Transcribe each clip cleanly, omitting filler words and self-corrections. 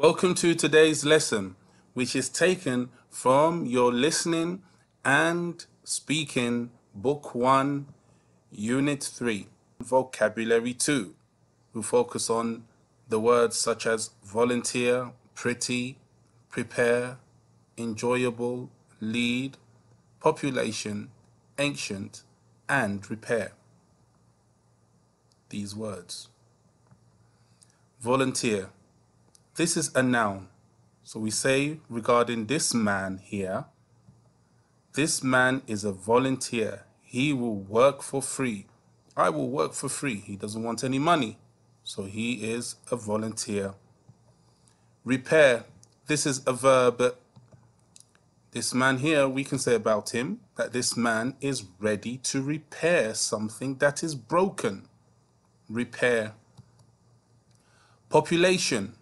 Welcome to today's lesson, which is taken from your listening and speaking book 1, unit 3, vocabulary 2. We focus on the words such as volunteer, pretty, prepare, enjoyable, lead, population, ancient, and repair. These words. Volunteer. This is a noun. So we say regarding this man here, this man is a volunteer. He will work for free. I will work for free. He doesn't want any money. So he is a volunteer. Repair. This is a verb. This man here, we can say about him that this man is ready to repair something that is broken. Repair. Population.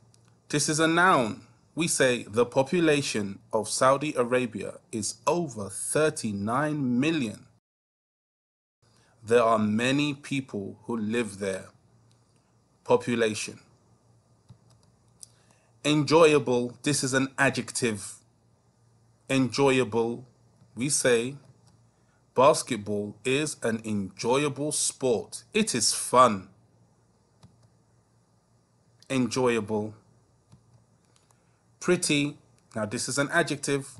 This is a noun. We say the population of Saudi Arabia is over 39 million. There are many people who live there. Population. Enjoyable. This is an adjective. Enjoyable. We say basketball is an enjoyable sport. It is fun. Enjoyable. Pretty. Now this is an adjective.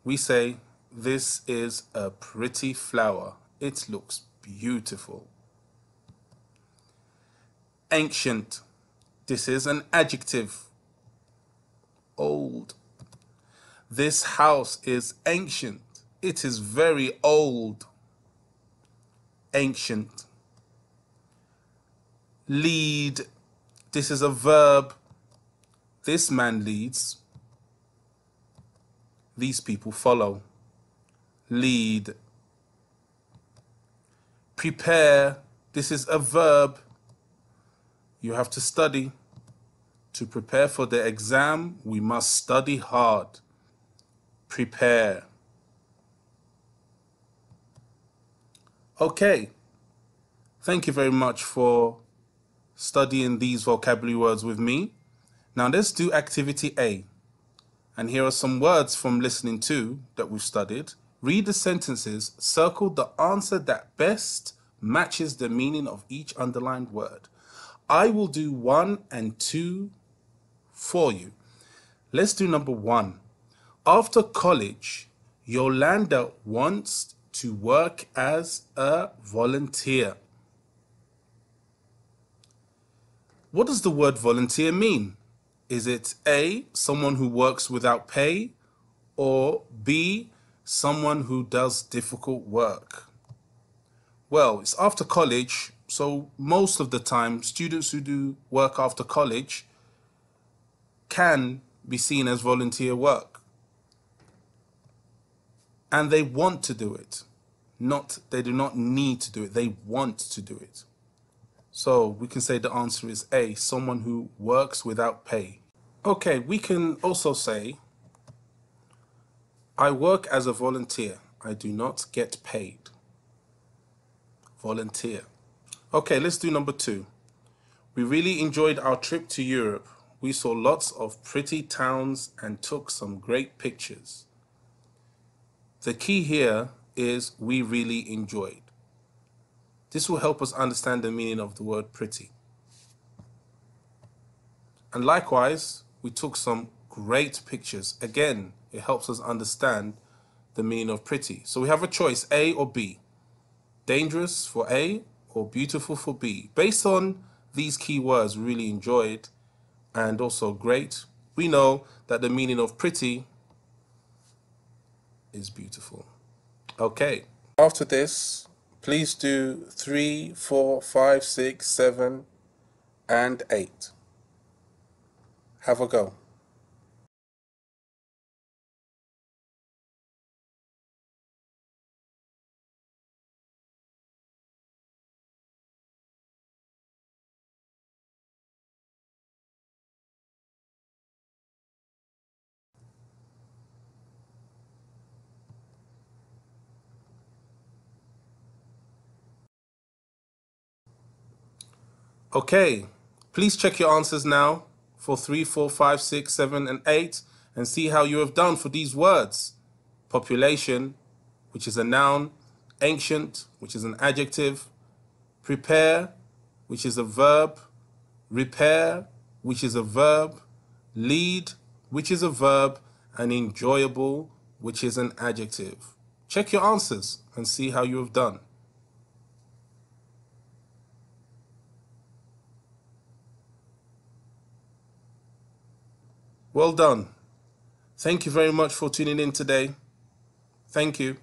We say this is a pretty flower. It looks beautiful. Ancient. This is an adjective. Old. This house is ancient. It is very old. Ancient. Lead. This is a verb. This man leads. These people follow. Lead. Prepare. This is a verb. You have to study. To prepare for the exam, we must study hard. Prepare. Okay. Thank you very much for studying these vocabulary words with me. Now let's do activity A. And here are some words from listening to that we've studied. Read the sentences, circle the answer that best matches the meaning of each underlined word. I will do 1 and 2 for you. Let's do number 1. After college, Yolanda wants to work as a volunteer. What does the word volunteer mean? Is it A, someone who works without pay, or B, someone who does difficult work? Well, it's after college, so most of the time, students who do work after college can be seen as volunteer work. And they want to do it. They do not need to do it, they want to do it. So we can say the answer is A, someone who works without pay. Okay, we can also say, I work as a volunteer. I do not get paid. Volunteer. Okay, let's do number 2. We really enjoyed our trip to Europe. We saw lots of pretty towns and took some great pictures. The key here is we really enjoyed. This will help us understand the meaning of the word pretty. And likewise, we took some great pictures. Again, it helps us understand the meaning of pretty. So we have a choice, A or B. Dangerous for A or beautiful for B. Based on these key words, we really enjoyed and also great, we know that the meaning of pretty is beautiful. Okay, after this, please do 3, 4, 5, 6, 7, and 8. Have a go. Okay, please check your answers now for 3, 4, 5, 6, 7, and 8 and see how you have done for these words. Population, which is a noun. Ancient, which is an adjective. Prepare, which is a verb. Repair, which is a verb. Lead, which is a verb. And enjoyable, which is an adjective. Check your answers and see how you have done. Well done. Thank you very much for tuning in today. Thank you.